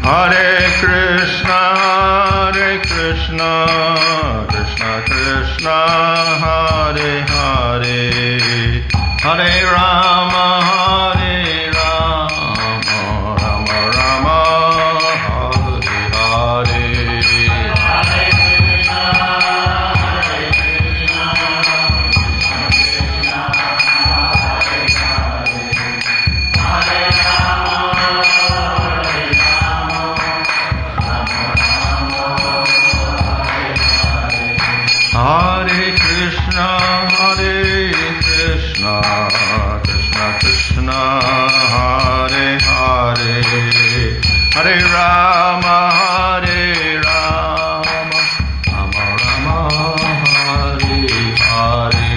Hare Krishna, Krishna Krishna, Hare Hare, Hare Rama, Rama Rama, Hare Hare. Hare Krishna, Krishna Krishna, Hare Hare, Hare Rama, Rama Rama, Hare Hare.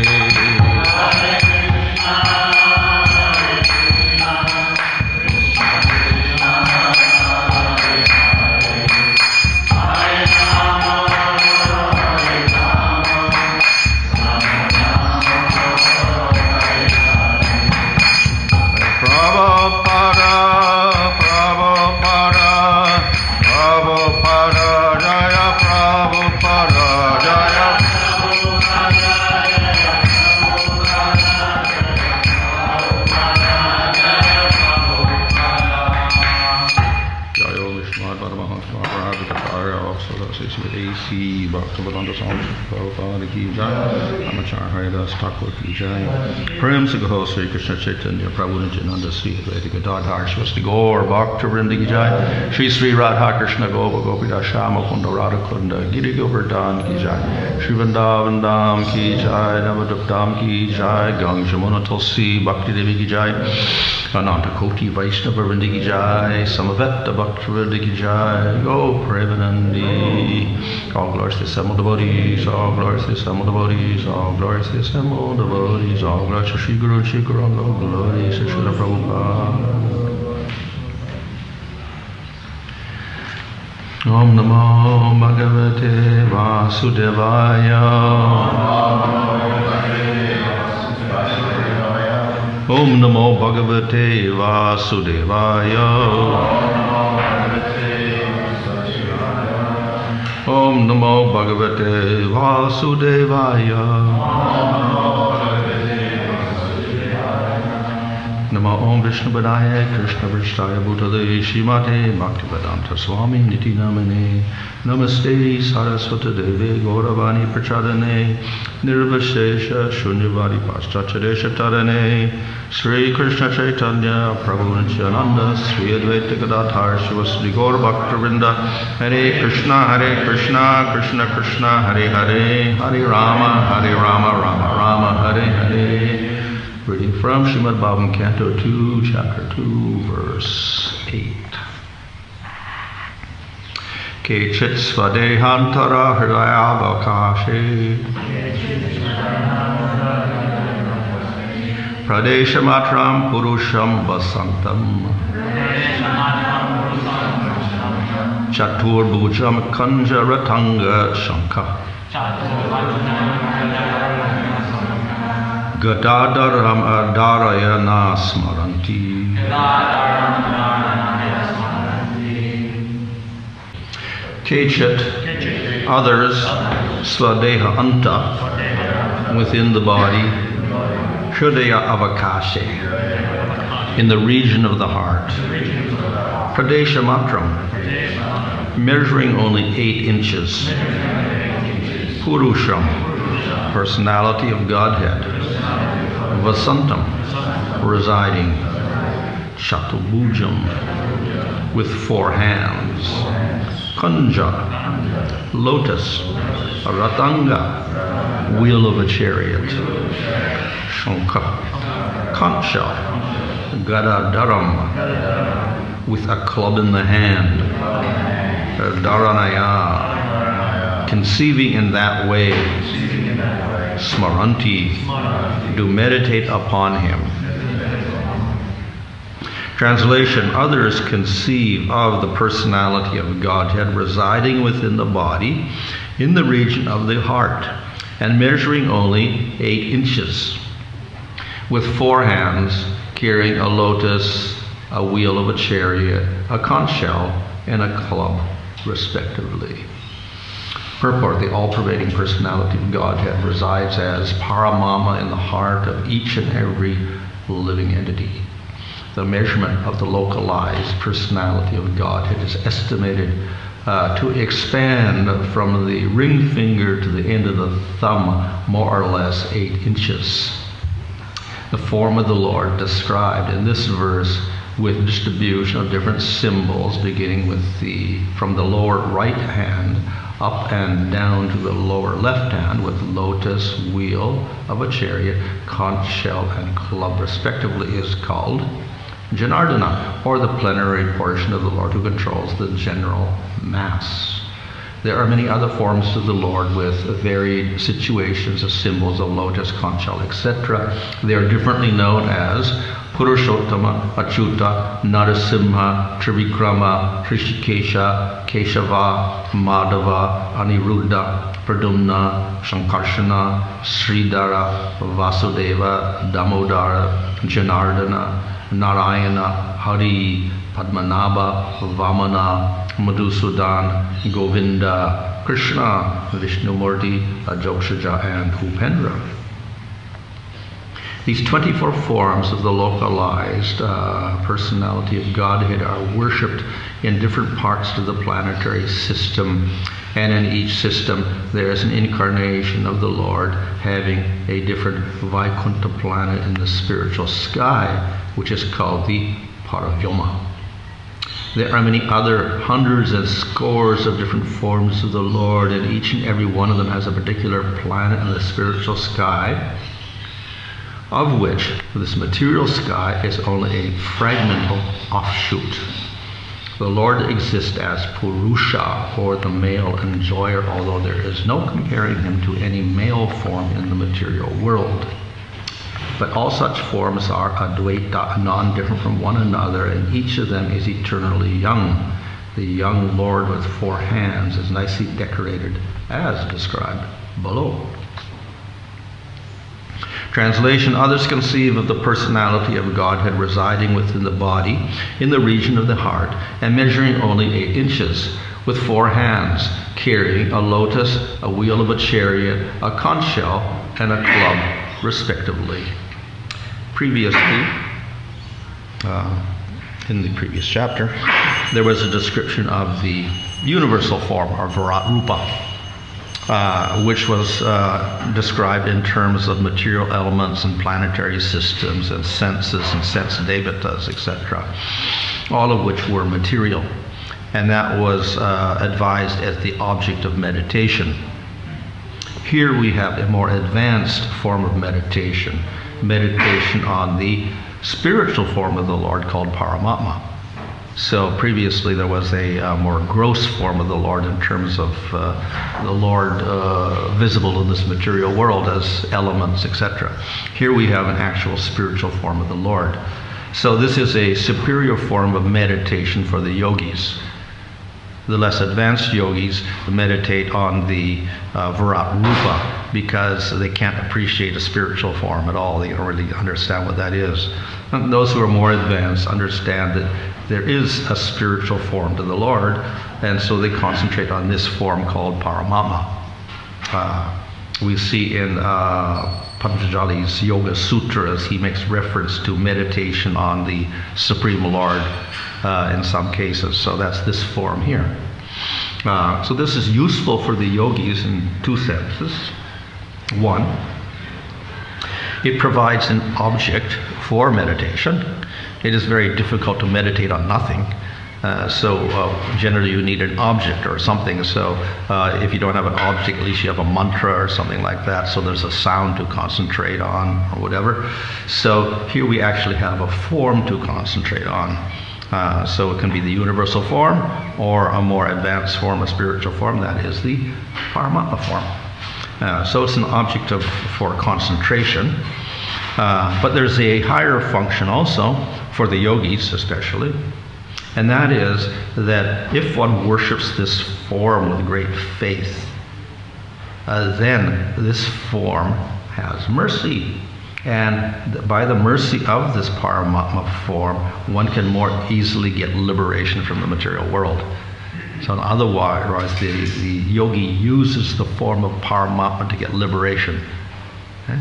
Bhaktivinoda Swami Prabhupada ki jai, Amachar Haridas Thakur ki jai. Prem se Gaho Sri Krishna Chaitanya Prabhu Nityananda Sri Advaita Gadadhar Swasti Gaur Bhaktivinoda ki jai, Sri Sri Radha Krishna Gopa Gopida Shama Kunda Radha Kunda Giri Govardhan ki jai, Sri Vrindavan Dham ki jai, Navadvip Dham ki jai, Gang Jamuna Tulsi Bhakti Devi ki jai, Ananta Koti Vaishnava Vrinda ki jai, Samaveta Bhaktivinoda ki jai, Go Premanandi. All glories to assembled devotees, all glories to assembled devotees, all glories to assembled devotees, all glories to Shri Guru and Shri Guru, all glories to Srila Prabhupada. Om Namo Bhagavate Vasudevaya. Om Namo Bhagavate Vasudevaya. Om Namo Bhagavate Vasudevaya. Namo Om Vishnu Padaya Krishna Vrishthaya Bhutale Shrimate Bhaktivedanta Swami Niti Namane Namaste Saraswati Devi Gauravani Prachadane Nirvashesha Shunyavadi Paschachadesha Tarane Sri Krishna Chaitanya Prabhu Nityananda Sri Advaita Gadadhar Shivasri Gaur Bhaktivinoda Hare Krishna Krishna Krishna Hare Hare Hare Rama Rama Rama Hare Hare. Reading from Srimad Bhagavatam, Canto 2, Chapter 2, Verse 8. Kechit svadehantara hridayabhakashe pradeshamatram purusham vasantam chaturbhujam kanjaratanga shankha Gadadaram Adarayana Smaranti. Kechit, others, Svadeha Anta, within the body, Hridaya Avakashe, in the region of the heart, Pradesha Matram, measuring only 8 inches, Purusham, personality of Godhead, Vasantam, residing, Chatubhujam, with 4 hands, Kanja, lotus, Ratanga, wheel of a chariot, Shankha, conch shell, Gadadaram, with a club in the hand, Dharanaya, conceiving in that way, Smaranti, do meditate upon him. Translation: others conceive of the personality of Godhead residing within the body in the region of the heart and measuring only 8 inches, with 4 hands, carrying a lotus, a wheel of a chariot, a conch shell, and a club, respectively. Purport: the all-pervading personality of Godhead resides as Paramama in the heart of each and every living entity. The measurement of the localized personality of Godhead is estimated to expand from the ring finger to the end of the thumb, more or less 8 inches. The form of the Lord described in this verse with distribution of different symbols, beginning with from the lower right hand up and down to the lower left hand, with lotus, wheel of a chariot, conch shell, and club respectively, is called Janardana, or the plenary portion of the Lord who controls the general mass. There are many other forms of the Lord with varied situations of symbols of lotus, conch shell, etc. They are differently known as Purushottama, Achyuta, Narasimha, Trivikrama, Trishikesha, Keshava, Madhava, Aniruddha, Pradumna, Shankarshana, Sridhara, Vasudeva, Damodara, Janardana, Narayana, Hari, Padmanabha, Vamana, Madhusudan, Govinda, Krishna, Vishnumurti, Ajokshaja, and Upendra. These 24 forms of the localized personality of Godhead are worshipped in different parts of the planetary system, and in each system there is an incarnation of the Lord having a different Vaikuntha planet in the spiritual sky, which is called the Paravyoma. There are many other hundreds and scores of different forms of the Lord, and each and every one of them has a particular planet in the spiritual sky, of which this material sky is only a fragmental offshoot. The Lord exists as Purusha, or the male enjoyer, although there is no comparing him to any male form in the material world. But all such forms are Advaita, non-different from one another, and each of them is eternally young. The young Lord with 4 hands is nicely decorated, as described below. Translation: others conceive of the personality of Godhead residing within the body, in the region of the heart, and measuring only 8 inches, with 4 hands, carrying a lotus, a wheel of a chariot, a conch shell, and a club, respectively. Previously, in the previous chapter, there was a description of the universal form, or Virat Rupa, which was described in terms of material elements and planetary systems and senses and sense devatas, etc., all of which were material. And that was advised as the object of meditation. Here we have a more advanced form of meditation on the spiritual form of the Lord called Paramatma. So previously there was a more gross form of the Lord in terms of the Lord visible in this material world as elements, etc. Here we have an actual spiritual form of the Lord. So this is a superior form of meditation for the yogis. The less advanced yogis meditate on the Virat Rupa because they can't appreciate a spiritual form at all. They don't really understand what that is. And those who are more advanced understand that there is a spiritual form to the Lord, and so they concentrate on this form called Paramatma. We see in Patanjali's Yoga Sutras, he makes reference to meditation on the Supreme Lord in some cases. So that's this form here. So this is useful for the yogis in 2 senses. 1, it provides an object for meditation. It is very difficult to meditate on nothing. So generally you need an object or something. So if you don't have an object, at least you have a mantra or something like that. So there's a sound to concentrate on or whatever. So here we actually have a form to concentrate on. So it can be the universal form or a more advanced form, a spiritual form, that is the Paramatma form. So it's an object for concentration. But there's a higher function also for the yogis especially, and that is that if one worships this form with great faith, then this form has mercy. And by the mercy of this Paramatma form, one can more easily get liberation from the material world. So otherwise, the yogi uses the form of Paramatma to get liberation. Okay?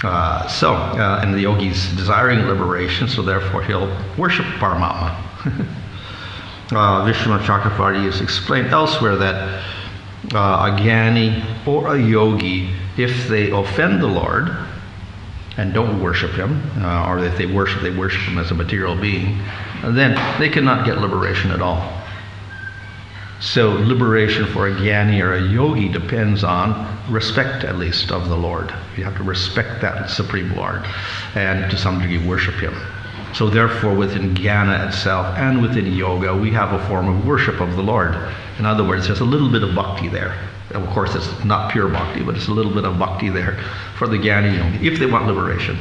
And the yogi's desiring liberation, so therefore he'll worship Paramatma. Vishnu Chakravarti has explained elsewhere that a jnani or a yogi, if they offend the Lord and don't worship him, or if they worship him as a material being, then they cannot get liberation at all. So liberation for a jnani or a yogi depends on respect, at least, of the Lord. You have to respect that Supreme Lord and to some degree worship him. So therefore, within jnana itself and within yoga, we have a form of worship of the Lord. In other words, there's a little bit of bhakti there. Of course, it's not pure bhakti, but it's a little bit of bhakti there for the jnani yogi, if they want liberation.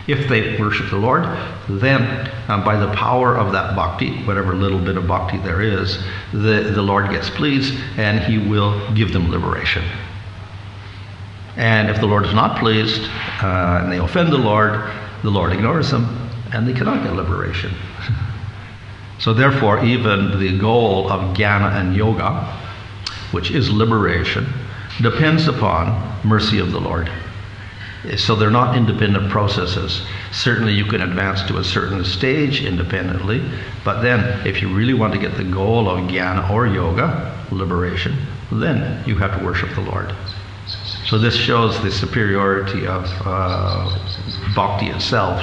If they worship the Lord, then by the power of that bhakti, whatever little bit of bhakti there is, the Lord gets pleased and he will give them liberation. And if the Lord is not pleased and they offend the Lord ignores them and they cannot get liberation. So therefore, even the goal of jnana and yoga, which is liberation, depends upon mercy of the Lord. So they're not independent processes. Certainly you can advance to a certain stage independently, but then if you really want to get the goal of jnana or yoga, liberation, then you have to worship the Lord. So this shows the superiority of bhakti itself.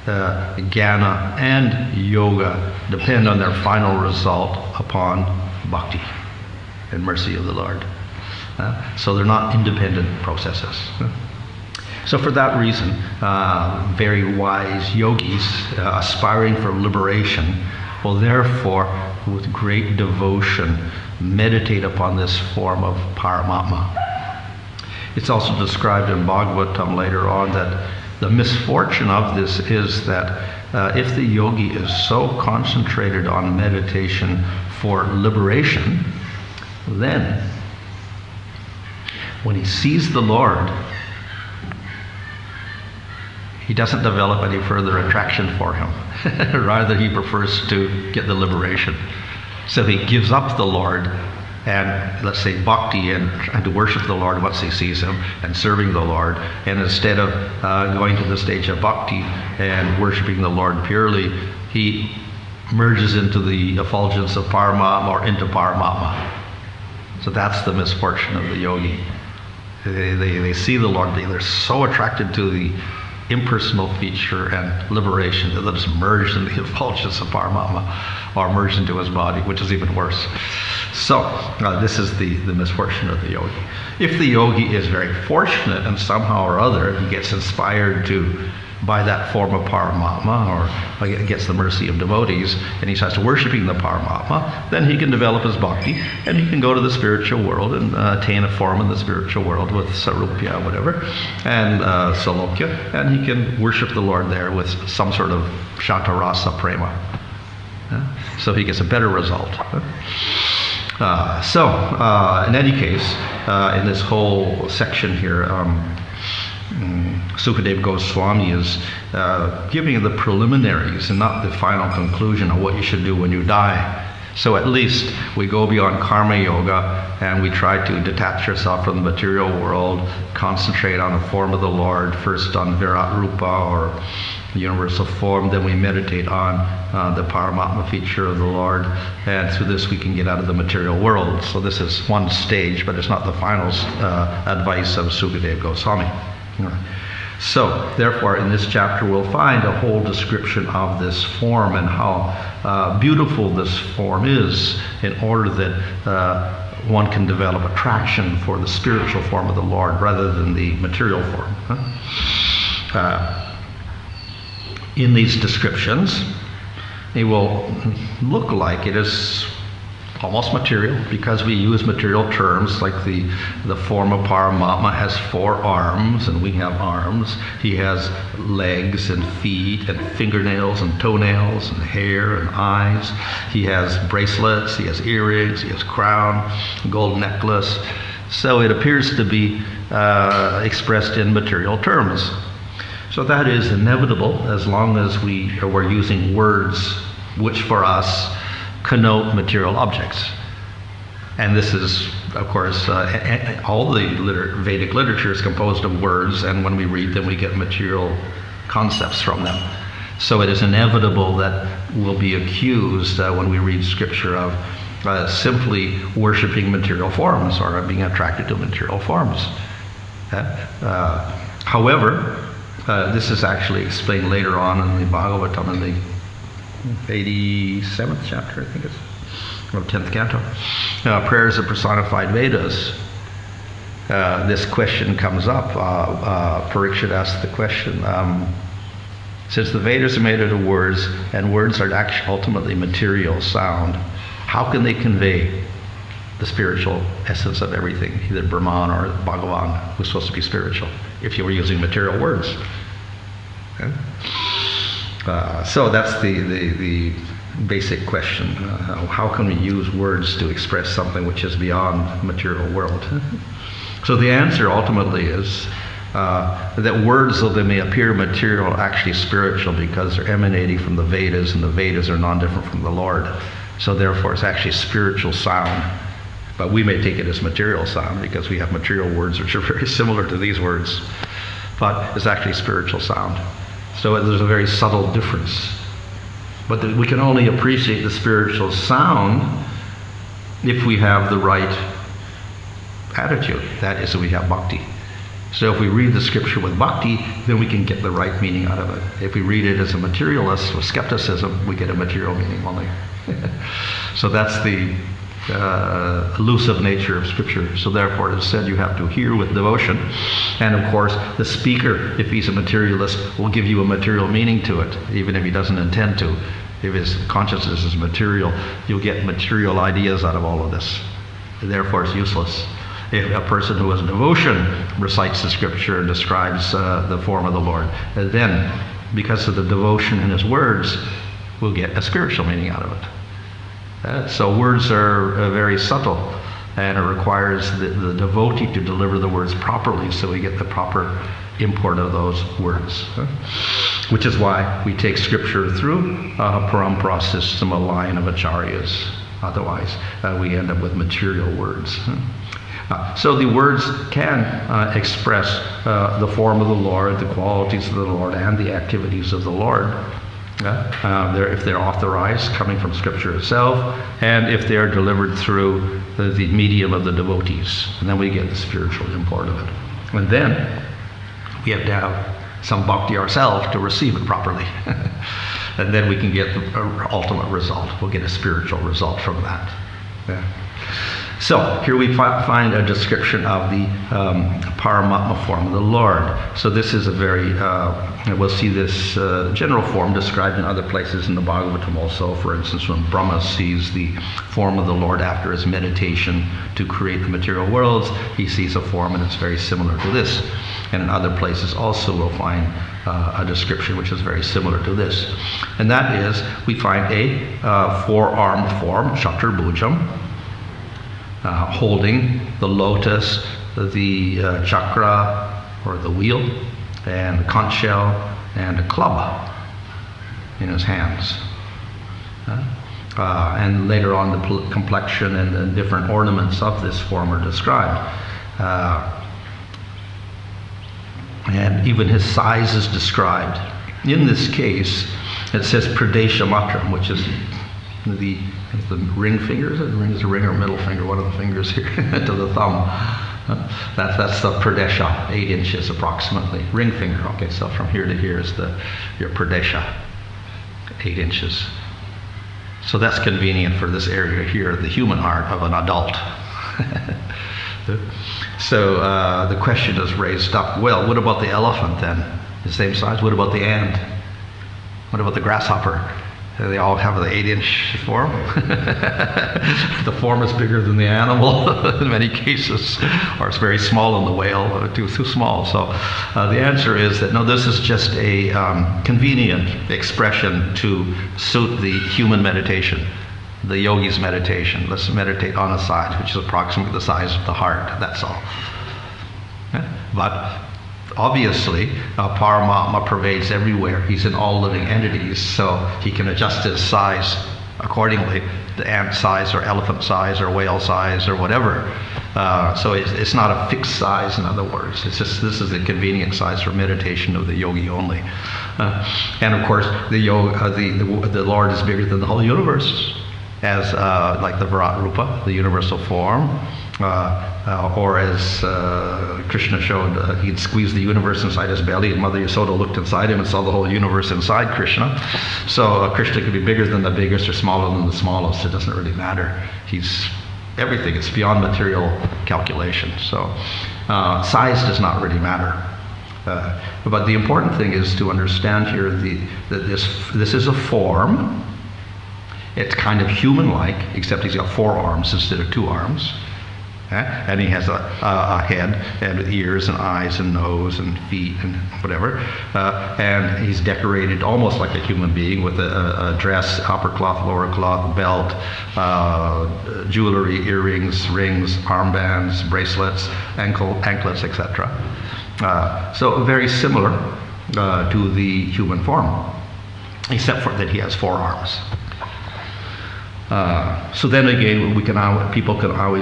Jnana and yoga depend on their final result upon bhakti and mercy of the Lord. So they're not independent processes. So for that reason, very wise yogis aspiring for liberation will therefore, with great devotion, meditate upon this form of Paramatma. It's also described in Bhagavatam later on that the misfortune of this is that if the yogi is so concentrated on meditation for liberation, then when he sees the Lord, he doesn't develop any further attraction for him. Rather, he prefers to get the liberation. So he gives up the Lord and, let's say, bhakti and trying to worship the Lord once he sees him and serving the Lord. And instead of going to the stage of bhakti and worshiping the Lord purely, he merges into the effulgence of Paramatma or into Paramatma. So that's the misfortune of the yogi. They see the Lord, they're so attracted to the impersonal feature and liberation that is merged in the effulgence of Paramatma or merged into his body, which is even worse. So this is the misfortune of the yogi. If the yogi is very fortunate and somehow or other he gets inspired by that form of Paramatma or gets the mercy of devotees and he starts worshiping the Paramatma, then he can develop his bhakti and he can go to the spiritual world and attain a form in the spiritual world with sarupya, whatever, and salokya, and he can worship the Lord there with some sort of shantarasa prema. So he gets a better result. In any case, in this whole section here, Sukadeva Goswami is giving the preliminaries and not the final conclusion of what you should do when you die. So at least we go beyond karma yoga and we try to detach ourselves from the material world, concentrate on the form of the Lord, first on Virat Rupa or the universal form, then we meditate on the Paramatma feature of the Lord, and through this we can get out of the material world. So this is one stage, but it's not the final advice of Sukadeva Goswami. So, therefore, in this chapter we'll find a whole description of this form and how beautiful this form is in order that one can develop attraction for the spiritual form of the Lord rather than the material form. In these descriptions, it will look like it is almost material because we use material terms like the form of Paramatma has 4 arms and we have arms. He has legs and feet and fingernails and toenails and hair and eyes. He has bracelets, he has earrings, he has crown, gold necklace. So it appears to be expressed in material terms. So that is inevitable as long as we're using words which for us connote material objects. And this is, of course, all the Vedic literature is composed of words, and when we read them, we get material concepts from them. So it is inevitable that we'll be accused when we read scripture of simply worshiping material forms or being attracted to material forms. However, this is actually explained later on in the Bhagavatam in the 87th chapter, I think it's, or 10th canto. Prayers of personified Vedas. This question comes up. Parikshit asked the question, since the Vedas are made out of words, and words are actually ultimately material sound, how can they convey the spiritual essence of everything, either Brahman or Bhagavan, who's supposed to be spiritual, if you were using material words? Okay. So that's the basic question. How can we use words to express something which is beyond the material world? So the answer ultimately is that words, though they may appear material, are actually spiritual because they're emanating from the Vedas, and the Vedas are non-different from the Lord. So therefore it's actually spiritual sound. But we may take it as material sound because we have material words which are very similar to these words. But it's actually spiritual sound. So there's a very subtle difference. But we can only appreciate the spiritual sound if we have the right attitude. That is, if we have bhakti. So if we read the scripture with bhakti, then we can get the right meaning out of it. If we read it as a materialist with skepticism, we get a material meaning only. So that's the elusive nature of scripture. So therefore it is said you have to hear with devotion. And of course the speaker, if he's a materialist, will give you a material meaning to it, even if he doesn't intend to. If his consciousness is material, you'll get material ideas out of all of this. Therefore it's useless. If a person who has devotion recites the scripture and describes the form of the Lord, then because of the devotion in his words, we'll get a spiritual meaning out of it. So words are very subtle, and it requires the devotee to deliver the words properly so we get the proper import of those words. Which is why we take scripture through a parampara system, a line of acharyas. Otherwise, we end up with material words. So the words can express the form of the Lord, the qualities of the Lord, and the activities of the Lord. If they're authorized, coming from Scripture itself, and if they are delivered through the medium of the devotees. And then we get the spiritual import of it. And then we have to have some bhakti ourselves to receive it properly. And then we can get the ultimate result. We'll get a spiritual result from that. Yeah. So here we find a description of the Paramatma form of the Lord. So this is a very, we'll see this general form described in other places in the Bhagavatam also. For instance, when Brahma sees the form of the Lord after his meditation to create the material worlds, he sees a form and it's very similar to this. And in other places also we'll find a description which is very similar to this. And that is, we find a four-armed form, Chaturbhujam, holding the lotus, the chakra, or the wheel, and the conch shell, and a club in his hands. And later on, the complexion and the different ornaments of this form are described. And even his size is described. In this case, it says Pradesha Matram, which is the ring finger. Is it the ring or middle finger? One of the fingers here to the thumb. That's the Pradesha, 8 inches approximately. Ring finger. Okay, so from here to here is your Pradesha, 8 inches. So that's convenient for this area here, the human heart of an adult. So the question is raised up, well, what about the elephant then? The same size? What about the ant? What about the grasshopper? They all have the 8-inch form. The form is bigger than the animal in many cases, or it's very small in the whale, too small. So the answer is that no, this is just a convenient expression to suit the human meditation. the yogi's meditation. Let's meditate on a size, which is approximately the size of the heart. That's all. But obviously, Paramatma pervades everywhere. He's in all living entities, so he can adjust his size accordingly, the ant size or elephant size or whale size or whatever. So it's not a fixed size, in other words. It's just, this is a convenient size for meditation of the yogi only. And of course, the Lord is bigger than the whole universe, as like the Virat Rupa, the universal form. Or as Krishna showed, he'd squeeze the universe inside his belly, and Mother Yasoda looked inside him and saw the whole universe inside Krishna. So Krishna could be bigger than the biggest or smaller than the smallest. It doesn't really matter. He's everything. It's beyond material calculation. So size does not really matter. But the important thing is to understand here that this is a form. It's kind of human-like, except he's got 4 arms instead of 2 arms. And he has a head and ears and eyes and nose and feet and whatever. And he's decorated almost like a human being with a dress, upper cloth, lower cloth, belt, jewelry, earrings, rings, armbands, bracelets, anklets, etc. So very similar to the human form, except for that he has 4 arms. So then again,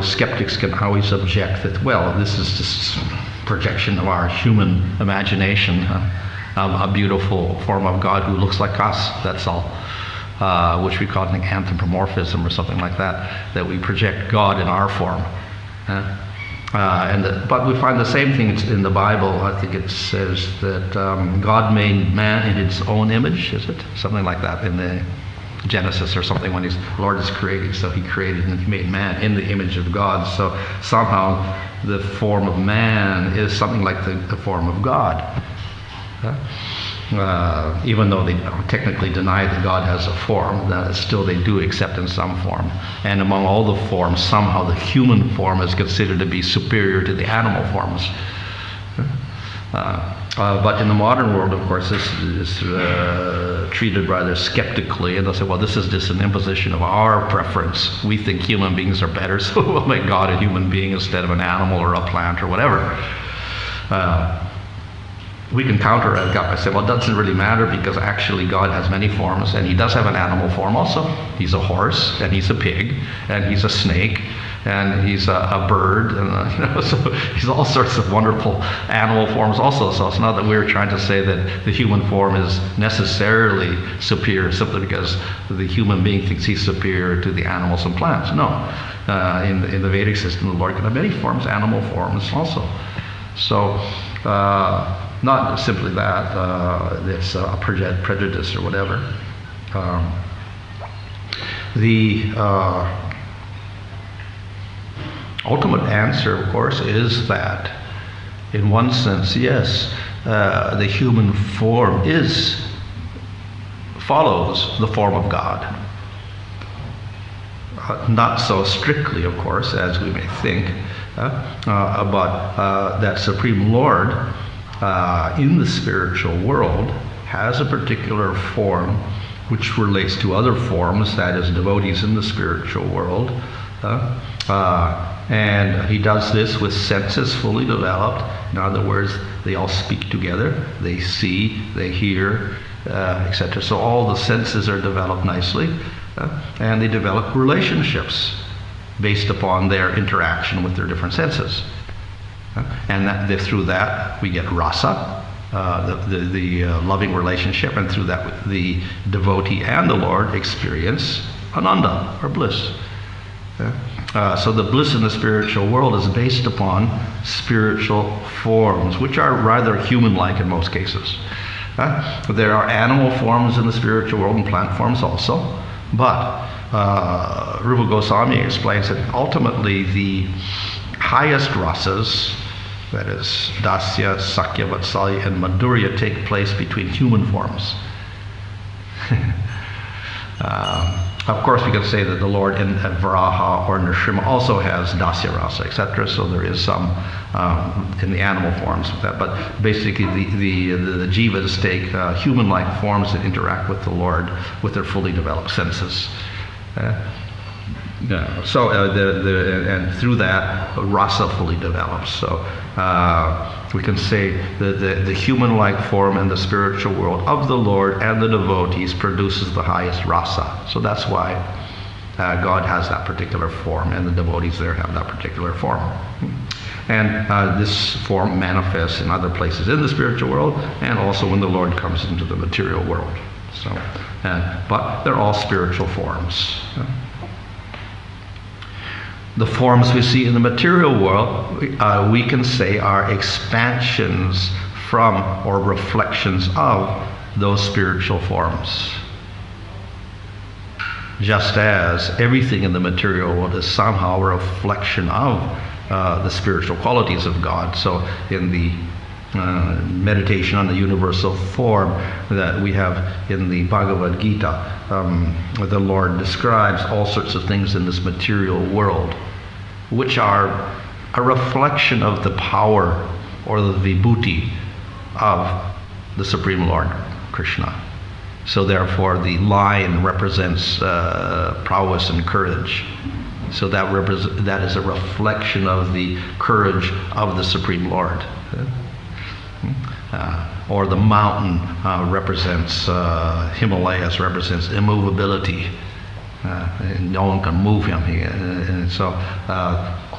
skeptics can always object that, well, this is just projection of our human imagination, a beautiful form of God who looks like us, that's all, which we call an anthropomorphism or something like that we project God in our form. But we find the same thing in the Bible. I think it says that God made man in his own image, is it? Something like that in the Genesis or something, when Lord is creating. So he created and he made man in the image of God. So somehow the form of man is something like the form of God. Even though they technically deny that God has a form, still they do accept in some form. And among all the forms, somehow the human form is considered to be superior to the animal forms. But in the modern world, of course, this is treated rather skeptically, and they'll say, well, this is just an imposition of our preference. We think human beings are better, so we'll make God a human being instead of an animal or a plant or whatever. We can counter that by saying, well, it doesn't really matter, because actually God has many forms, and he does have an animal form also. He's a horse, and he's a pig, and he's a snake, and he's a bird, and so he's all sorts of wonderful animal forms also. So it's not that we're trying to say that the human form is necessarily superior simply because the human being thinks he's superior to the animals and plants. No. In the Vedic system, the Lord can have many forms, animal forms also. So not simply that, it's a prejudice or whatever. The ultimate answer, of course, is that, in one sense, yes, the human form follows the form of God. Not so strictly, of course, as we may think, but that Supreme Lord in the spiritual world has a particular form which relates to other forms, that is, devotees in the spiritual world. And he does this with senses fully developed. In other words, they all speak together, they see, they hear, etc. So all the senses are developed nicely, and they develop relationships based upon their interaction with their different senses. And through that we get rasa, the loving relationship, and through that the devotee and the Lord experience ananda, or bliss. So the bliss in the spiritual world is based upon spiritual forms, which are rather human-like in most cases. There are animal forms in the spiritual world and plant forms also, but Rupa Goswami explains that ultimately the highest rasas, that is Dasya, Sakya, Vatsalya, and Madhurya, take place between human forms. Of course, we could say that the Lord in Varaha or Nrsimha also has Dasya Rasa, etc. So there is some in the animal forms with that. But basically, the jivas take human-like forms that interact with the Lord with their fully developed senses. Yeah. So and through that, rasa fully develops. So we can say the human-like form in the spiritual world of the Lord and the devotees produces the highest rasa. So that's why God has that particular form, and the devotees there have that particular form. And this form manifests in other places in the spiritual world, and also when the Lord comes into the material world. So, but they're all spiritual forms. The forms we see in the material world, we can say are expansions from or reflections of those spiritual forms. Just as everything in the material world is somehow a reflection of the spiritual qualities of God. So in the meditation on the universal form that we have in the Bhagavad Gita, the Lord describes all sorts of things in this material world which are a reflection of the power or the vibhuti of the Supreme Lord Krishna. So therefore the lion represents prowess and courage. So that is a reflection of the courage of the Supreme Lord. Or the mountain represents, Himalayas represents immovability. No one can move him. And so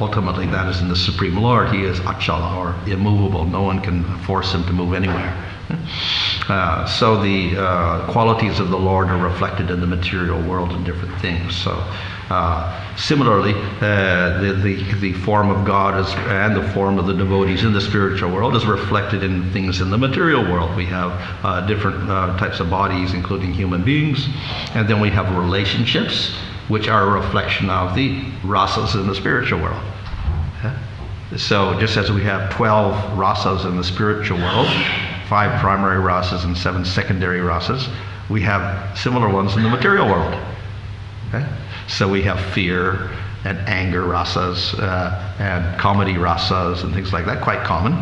ultimately that is in the Supreme Lord. He is achala, or immovable. No one can force him to move anywhere. So the qualities of the Lord are reflected in the material world in different things. So similarly, the form of God and the form of the devotees in the spiritual world is reflected in things in the material world. We have different types of bodies, including human beings, and then we have relationships, which are a reflection of the rasas in the spiritual world. So just as we have 12 rasas in the spiritual world, 5 primary rasas and 7 secondary rasas, we have similar ones in the material world. Okay? So we have fear and anger rasas and comedy rasas and things like that, quite common.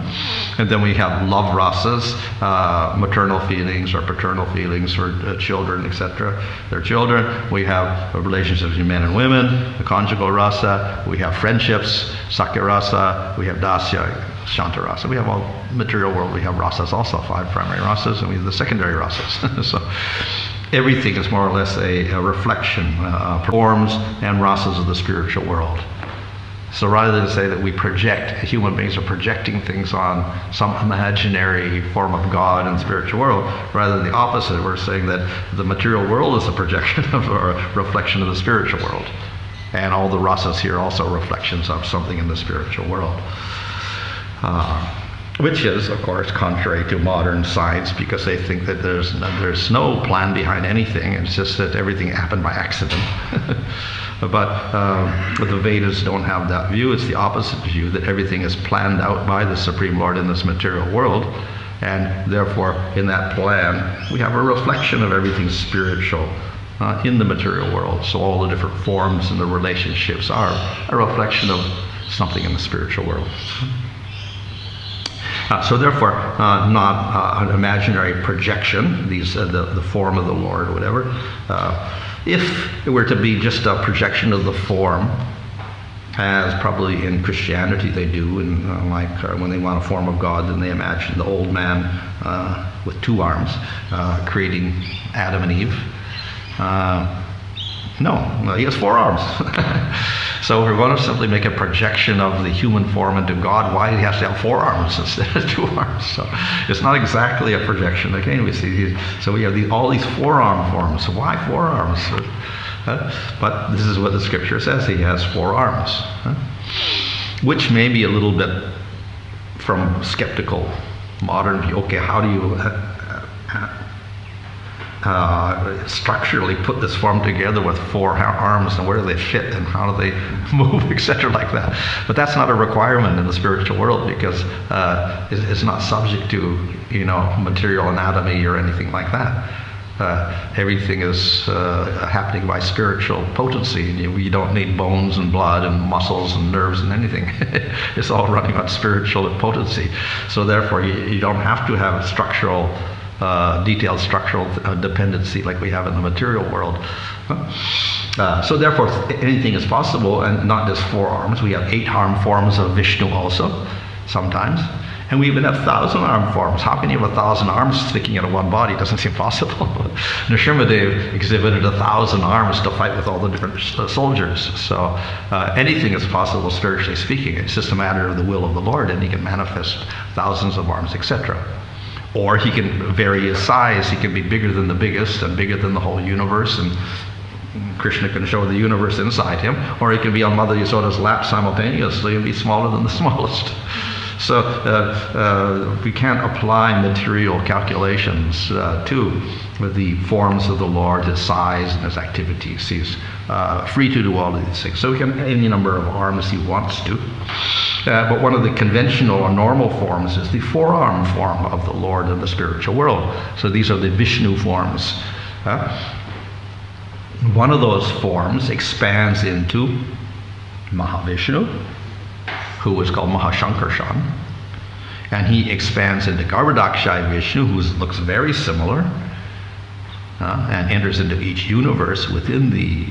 And then we have love rasas, maternal feelings or paternal feelings for children, etc. Their children. We have relationships between men and women, the conjugal rasa. We have friendships, sakya rasa. We have dasya, shanta rasa. We have all material world. We have rasas also, 5 primary rasas, and we have the secondary rasas. So everything is more or less a reflection, forms and rasas of the spiritual world. So rather than say that we project, human beings are projecting things on some imaginary form of God in the spiritual world, rather than the opposite, we're saying that the material world is a projection of, or a reflection of the spiritual world. And all the rasas here are also reflections of something in the spiritual world. Which is, of course, contrary to modern science, because they think that there's no plan behind anything. It's just that everything happened by accident. But the Vedas don't have that view. It's the opposite view, that everything is planned out by the Supreme Lord in this material world. And therefore, in that plan, we have a reflection of everything spiritual in the material world. So all the different forms and the relationships are a reflection of something in the spiritual world. So therefore, not an imaginary projection, the form of the Lord or whatever. If it were to be just a projection of the form, as probably in Christianity they do, and when they want a form of God, then they imagine the old man with 2 arms creating Adam and Eve. No, he has 4 arms. So if we're going to simply make a projection of the human form into God, why do he have to have 4 arms instead of 2 arms? So it's not exactly a projection. Again, we see so we have all these 4-arm forms. So why 4 arms? But this is what the scripture says. He has 4 arms, which may be a little bit from skeptical modern view. Okay, how do you structurally put this form together with 4 arms, and where do they fit and how do they move, etc., like that. But that's not a requirement in the spiritual world, because it's not subject to material anatomy or anything like that. Everything is happening by spiritual potency, and you don't need bones and blood and muscles and nerves and anything. It's all running on spiritual potency. So therefore you don't have to have detailed structural dependency like we have in the material world. So therefore, anything is possible, and not just 4 arms. We have 8-armed forms of Vishnu also, sometimes. And we even have 1,000-armed forms. How can you have 1,000 arms sticking out of one body? It doesn't seem possible. Nrsimhadev exhibited 1,000 arms to fight with all the different soldiers. So anything is possible, spiritually speaking. It's just a matter of the will of the Lord, and he can manifest thousands of arms, etc. Or he can vary his size. He can be bigger than the biggest and bigger than the whole universe, and Krishna can show the universe inside him. Or he can be on Mother Yasoda's lap simultaneously and be smaller than the smallest. So we can't apply material calculations to the forms of the Lord, his size and his activities. He's free to do all of these things. So he can have any number of arms he wants to. But one of the conventional or normal forms is the 4-arm form of the Lord in the spiritual world. So these are the Vishnu forms. One of those forms expands into Mahavishnu, who is called Mahashankarshan, and he expands into Garbhodakshai Vishnu, who looks very similar, and enters into each universe within the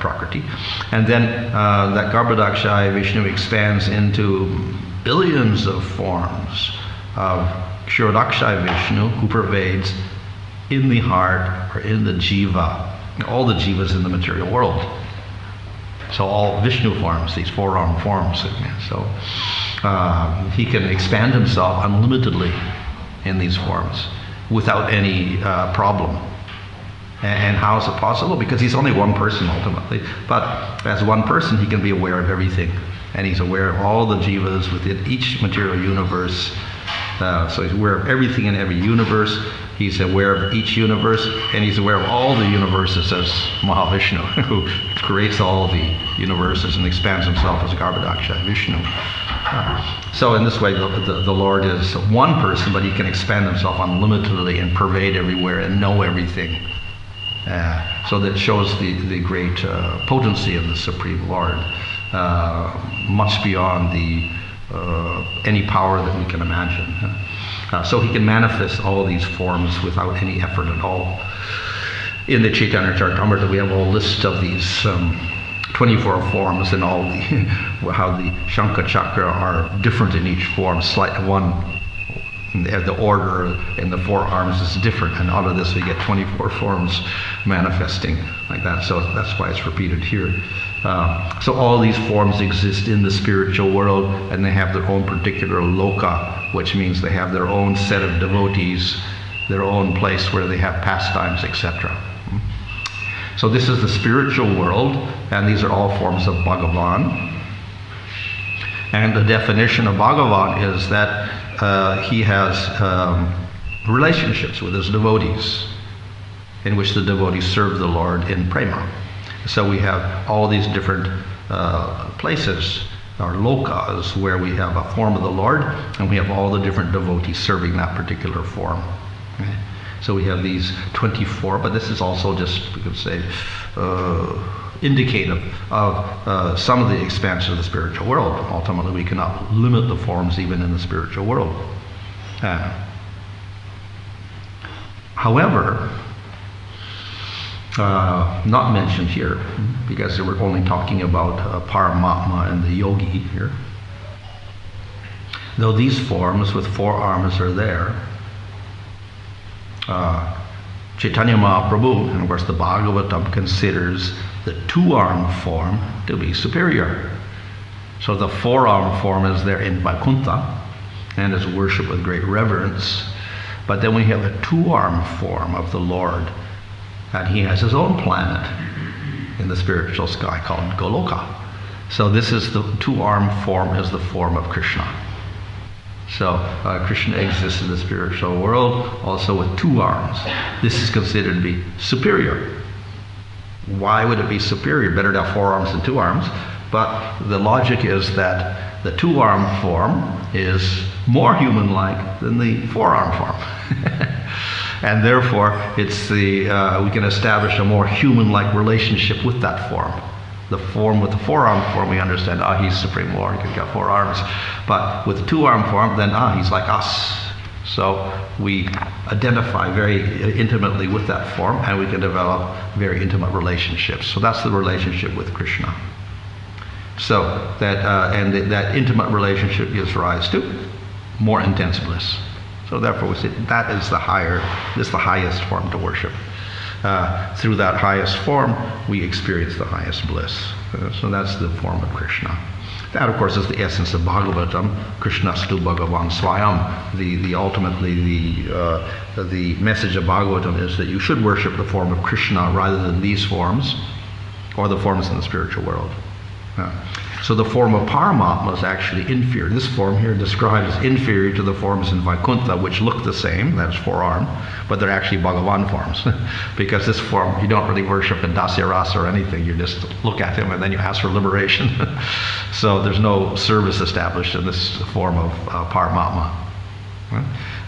Prakriti. And then that Garbhodakshai Vishnu expands into billions of forms of Kshirodakshai Vishnu, who pervades in the heart or in the jiva, all the jivas in the material world. So all Vishnu forms, these 4-armed forms. So he can expand himself unlimitedly in these forms without any problem. And how is it possible? Because he's only one person ultimately. But as one person, he can be aware of everything. And he's aware of all the jivas within each material universe. So he's aware of everything in every universe. He's aware of each universe, and he's aware of all the universes as Mahavishnu, who creates all the universes and expands himself as Garbhodakshai Vishnu. So in this way, the Lord is one person, but he can expand himself unlimitedly and pervade everywhere and know everything. So that shows the great potency of the Supreme Lord, much beyond any power that we can imagine. So he can manifest all these forms without any effort at all. In the Chaitanya Charitamrita, we have a whole list of these 24 forms, and all how the Shankha Chakra are different in each form. The order in the 4 arms is different, and out of this we get 24 forms manifesting like that. So that's why it's repeated here. So all these forms exist in the spiritual world, and they have their own particular loka, which means they have their own set of devotees, their own place where they have pastimes, etc. So this is the spiritual world, and these are all forms of Bhagavan. And the definition of Bhagavan is that he has relationships with his devotees, in which the devotees serve the Lord in prema. So we have all these different places, or lokas, where we have a form of the Lord, and we have all the different devotees serving that particular form. Okay? So we have these 24, but this is also just, we could say, indicative of some of the expansion of the spiritual world. Ultimately, we cannot limit the forms even in the spiritual world. However, not mentioned here, because we're only talking about Paramatma and the yogi here. Though these forms with 4 arms are there, Chaitanya Mahaprabhu, and of course the Bhagavatam, considers the 2-armed form to be superior. So the 4-armed form is there in Vaikuntha and is worshipped with great reverence. But then we have a 2-armed form of the Lord, and he has his own planet in the spiritual sky called Goloka. So this is the 2-armed form, is the form of Krishna. So Krishna exists in the spiritual world also with 2 arms. This is considered to be superior. Why would it be superior? Better to have 4 arms than 2 arms. But the logic is that the 2-armed form is more human-like than the 4-armed form. And therefore, it's we can establish a more human-like relationship with that form. The form with the 4-armed form, we understand, he's Supreme Lord, he's got 4 arms. But with the 2-armed form, then, he's like us. So we identify very intimately with that form, and we can develop very intimate relationships. So that's the relationship with Krishna. So that intimate relationship gives rise to more intense bliss. So therefore we say that is the highest form to worship. Through that highest form, we experience the highest bliss. So that's the form of Krishna. That, of course, is the essence of Bhagavatam. Krishnastu Bhagavan Swayam. Ultimately, the message of Bhagavatam is that you should worship the form of Krishna rather than these forms, or the forms in the spiritual world. So the form of Paramatma is actually inferior. This form here described as inferior to the forms in Vaikuntha, which look the same, that's four-armed, but they're actually Bhagavan forms. Because this form, you don't really worship in Dasya Rasa or anything, you just look at him and then you ask for liberation. So there's no service established in this form of Paramatma.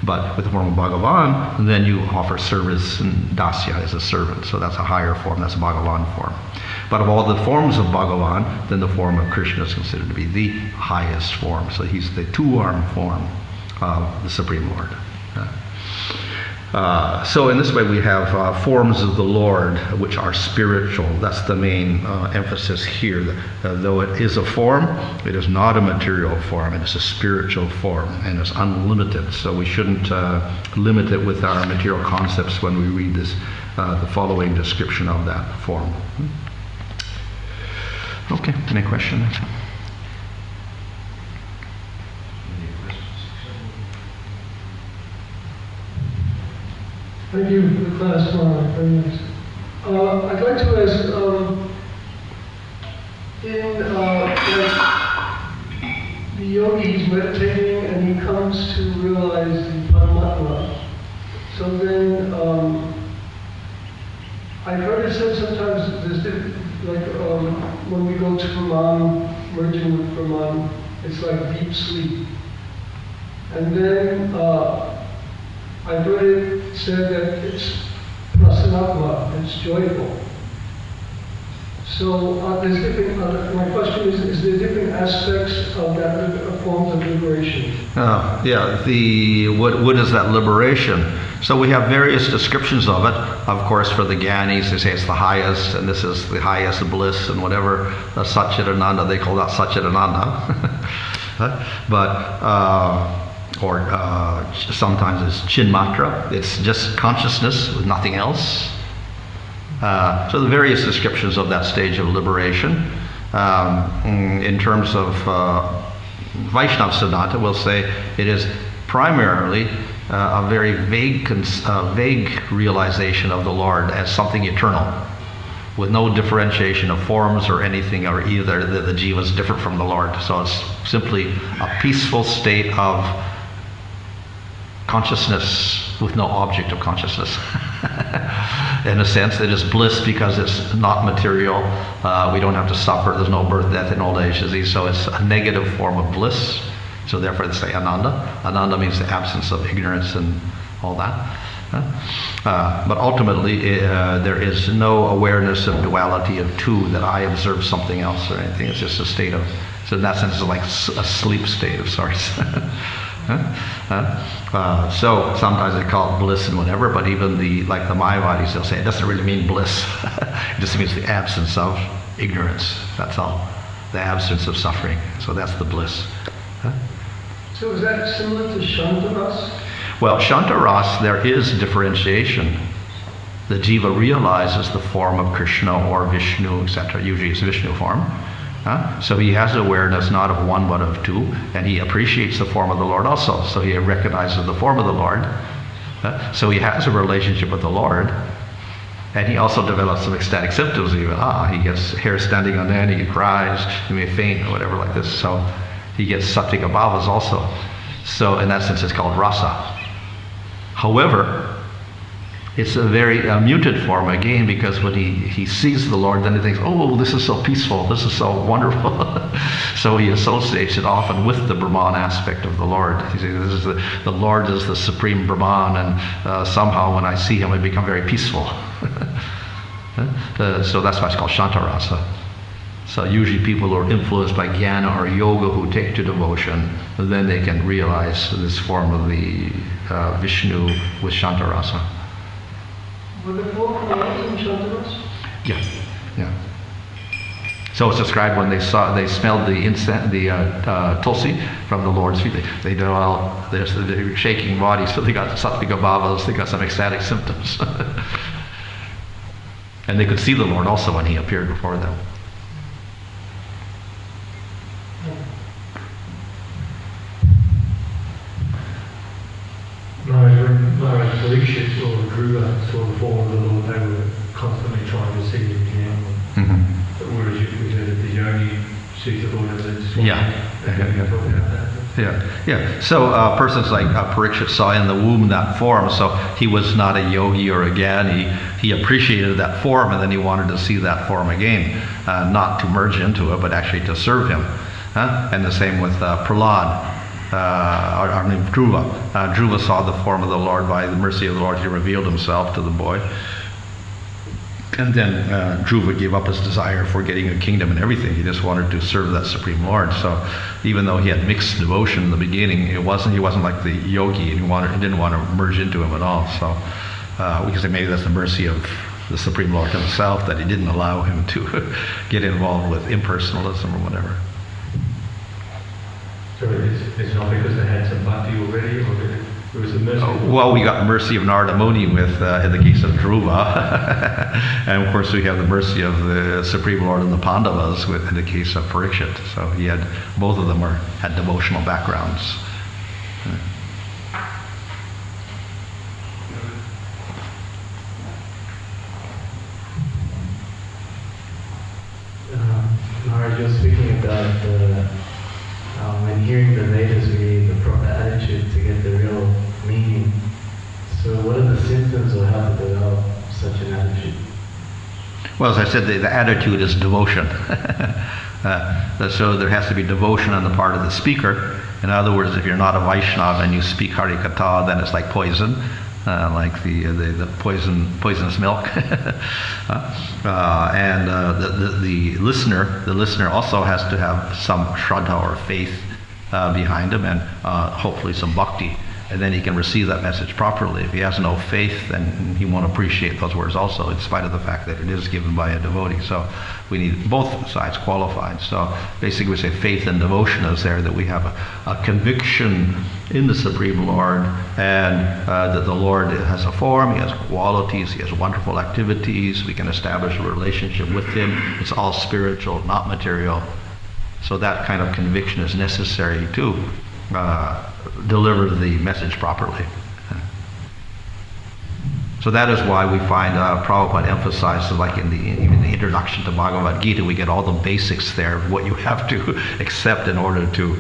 But with the form of Bhagavan, then you offer service and Dasya as a servant. So that's a higher form, that's a Bhagavan form. But of all the forms of Bhagavan, then the form of Krishna is considered to be the highest form. So he's the two-armed form of the Supreme Lord. So in this way we have forms of the Lord which are spiritual. That's the main emphasis here. Though it is a form, it is not a material form. It is a spiritual form, and it's unlimited. So we shouldn't limit it with our material concepts when we read this, the following description of that form. Okay, any questions? Thank you for the class, Mark. Very nice. I'd like to ask, like the yogi, he's meditating and he comes to realize the Paramatma. So then, I've heard it said sometimes there's different, like when we go to Brahman, merging with Brahman, it's like deep sleep. And then I've heard it said that it's prasanatma, it's joyful. So there's different, my question is there different aspects of that forms of liberation? What is that liberation? So we have various descriptions of it. Of course, for the Gyanis, they say it's the highest, and this is the highest bliss, and whatever, Satchidananda, they call that Satchidananda. Or sometimes it's Chinmatra, it's just consciousness with nothing else. So the various descriptions of that stage of liberation. In terms of Vaishnava Siddhanta, we'll say it is primarily a very vague realization of the Lord as something eternal, with no differentiation of forms or anything, or either the jiva is different from the Lord. So it's simply a peaceful state of consciousness with no object of consciousness. In a sense, it is bliss because it's not material. We don't have to suffer. There's no birth, death, and old age disease. So it's a negative form of bliss. So therefore they say Ananda. Ananda means the absence of ignorance and all that. But ultimately, there is no awareness of duality of two, that I observe something else or anything. It's just a state of, so in that sense, it's like a sleep state of sorts. So sometimes they call it bliss and whatever, but even the Mayavadis, they'll say it doesn't really mean bliss. It just means the absence of ignorance. That's all. The absence of suffering. So that's the bliss. So is that similar to Shantaras? Well, Shantaras, there is differentiation. The jiva realizes the form of Krishna or Vishnu, etc. Usually it's Vishnu form. So he has awareness not of one but of two, and he appreciates the form of the Lord also. So he recognizes the form of the Lord. So he has a relationship with the Lord, and he also develops some ecstatic symptoms even. He gets hair standing on end, he cries, he may faint or whatever like this. So he gets sattvic abhavas also. So in that sense it's called rasa. However, it's a very muted form again, because when he sees the Lord, then he thinks, oh, this is so peaceful, this is so wonderful. So he associates it often with the Brahman aspect of the Lord. He says, this is the Lord is the supreme Brahman, and somehow when I see him, I become very peaceful. So that's why it's called Shantarasa. So usually people who are influenced by jnana or yoga who take to devotion, then they can realize this form of the Vishnu with Shantarasa. Were the four Pralads in Shantarasa? Yeah, yeah. So it's described when they smelled the incense, the tulsi from the Lord's feet. They did all, they're shaking bodies, so they got sattvika bhavas, they got some ecstatic symptoms. And they could see the Lord also when he appeared before them. When Parikshit or Dhruva saw the form of the Lord, they were constantly trying to see him again. Mm-hmm. Whereas we heard that the yogi sees the Lord as a Yeah. So persons like Parikshit saw in the womb that form, so he was not a yogi or a jnani. He appreciated that form, and then he wanted to see that form again, not to merge into it, but actually to serve him. And the same with Prahlad. Dhruva. Dhruva saw the form of the Lord. By the mercy of the Lord, he revealed himself to the boy. And then Dhruva gave up his desire for getting a kingdom and everything. He just wanted to serve that Supreme Lord. So even though he had mixed devotion in the beginning, he wasn't like the yogi, and he didn't want to merge into him at all. So because maybe that's the mercy of the Supreme Lord himself, that he didn't allow him to get involved with impersonalism or whatever. So it's not because they had some bhakti already, or it was the mercy? Well, we got mercy of Narada Muni with, in the case of Dhruva. And of course we have the mercy of the Supreme Lord and the Pandavas in the case of Parikshit. So he had, both of them had devotional backgrounds. Maharaj, you're speaking about when hearing the Vedas, we need the proper attitude to get the real meaning. So what are the symptoms or how to develop such an attitude? Well, as I said, the attitude is devotion. So there has to be devotion on the part of the speaker. In other words, if you're not a Vaishnava and you speak Harikatha, then it's like poison. Like the poisonous milk. And the listener also has to have some shraddha or faith behind him, and hopefully some bhakti, and then he can receive that message properly. If he has no faith, then he won't appreciate those words also, in spite of the fact that it is given by a devotee. So we need both sides qualified. So basically we say faith and devotion is there, that we have a conviction in the Supreme Lord, and that the Lord has a form, he has qualities, he has wonderful activities, we can establish a relationship with him. It's all spiritual, not material. So that kind of conviction is necessary to deliver the message properly. So that is why we find Prabhupada emphasizes, like even the introduction to Bhagavad Gita, we get all the basics there of what you have to accept in order to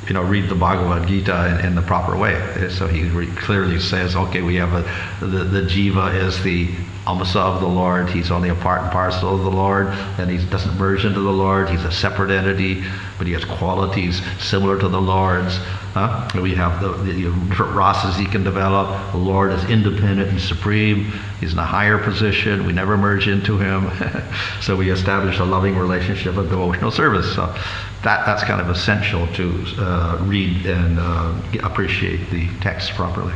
read the Bhagavad Gita in the proper way. So he clearly says, okay, we have the jiva is the amsa of the Lord. He's only a part and parcel of the Lord, and he doesn't merge into the Lord. He's a separate entity, but he has qualities similar to the Lord's. We have the different rasas he can develop. The Lord is independent and supreme. He's in a higher position. We never merge into him. So we establish a loving relationship of devotional service. So that's kind of essential to read and appreciate the text properly.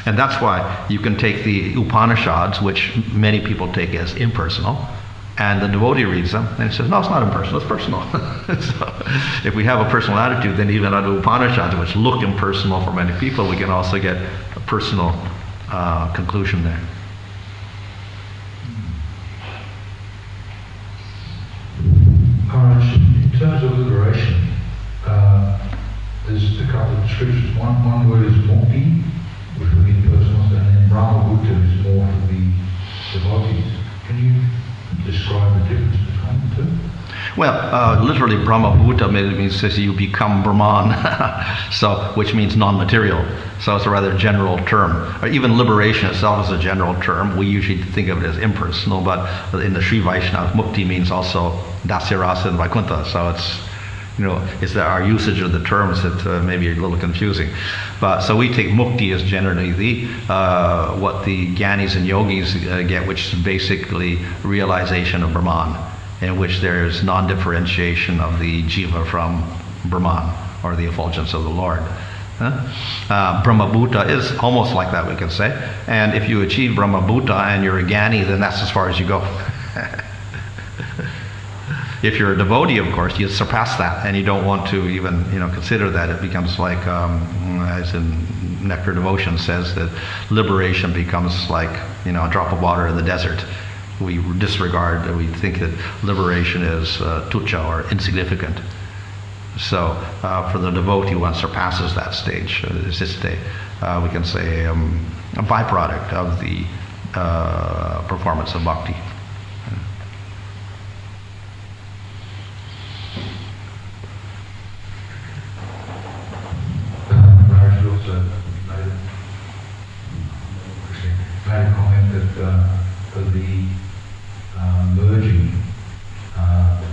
And that's why you can take the Upanishads, which many people take as impersonal, and the devotee reads them, and he says, no, it's not impersonal, it's personal. So if we have a personal attitude, then even out of Upanishads, which look impersonal for many people, we can also get a personal conclusion there. Maharaj, in terms of liberation, there's a couple of descriptions. One word is mukti, which would be personal, and then Brahma-bhuta is more for the devotees. Can you describe the difference between the two? Well, literally Brahma-bhuta means you become Brahman, so which means non-material. So it's a rather general term. Or even liberation itself is a general term. We usually think of it as impersonal, but in the Sri Vaishnava, mukti means also dasya rasa and vaikuntha. So it's our usage of the terms that may be a little confusing. But so we take mukti as generally what the jnanis and yogis get, which is basically realization of Brahman. in which there is non-differentiation of the jiva from Brahman, or the effulgence of the Lord. Brahmabhuta is almost like that, we can say. And if you achieve Brahmabhuta and you're a Jnani, then that's as far as you go. If you're a devotee, of course, you surpass that, and you don't want to even, consider that. It becomes like, as in Nectar Devotion says, that liberation becomes like, a drop of water in the desert. We disregard, we think that liberation is tucha, or insignificant. So for the devotee, one surpasses that stage. It's just we can say, a byproduct of the performance of bhakti. Maharaj also made a comment that for the merging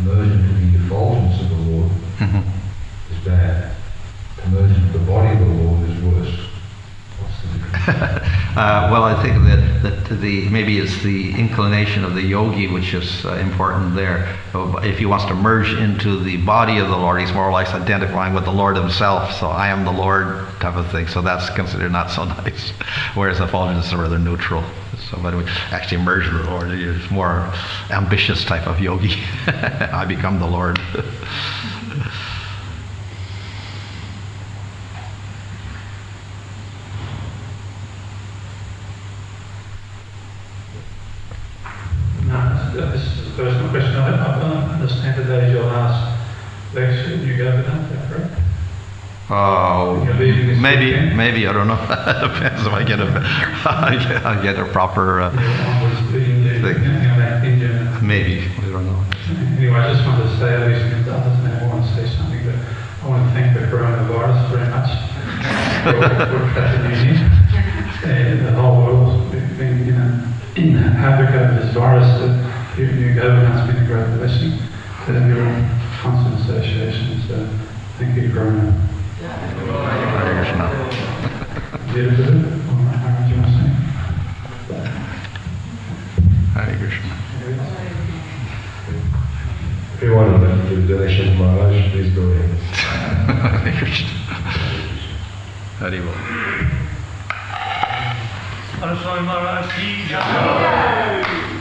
into the effulgence of the Lord is bad. To merge into the body of the Lord is worse. What's the difference? Well, I think that maybe it's the inclination of the yogi which is important there. If he wants to merge into the body of the Lord, he's more or less identifying with the Lord himself. So I am the Lord type of thing. So that's considered not so nice. Whereas effulgence is rather neutral. So when we actually merge with the Lord, it's more ambitious type of yogi. I become the Lord. This is a personal question. I don't understand today your last lecture in New Govardhana, correct? You're leaving this weekend? Maybe, I don't know. Depends if I get a proper thing. Maybe, I don't know. Anyway, I just wanted to say, obviously, the others may want to say something, but I want to thank the coronavirus very much for tragedy. And the whole world's been in havoc over this virus. That here in New Govardhana has been a great blessing to everyone, constant association. So thank you, Corona. Hare Krishna. Did it? All right, how do you want to say? Hare Krishna. If you want to do donation to Maharaj, please go ahead. Hare Krishna. Haribol. Swami Maharaj ki jai.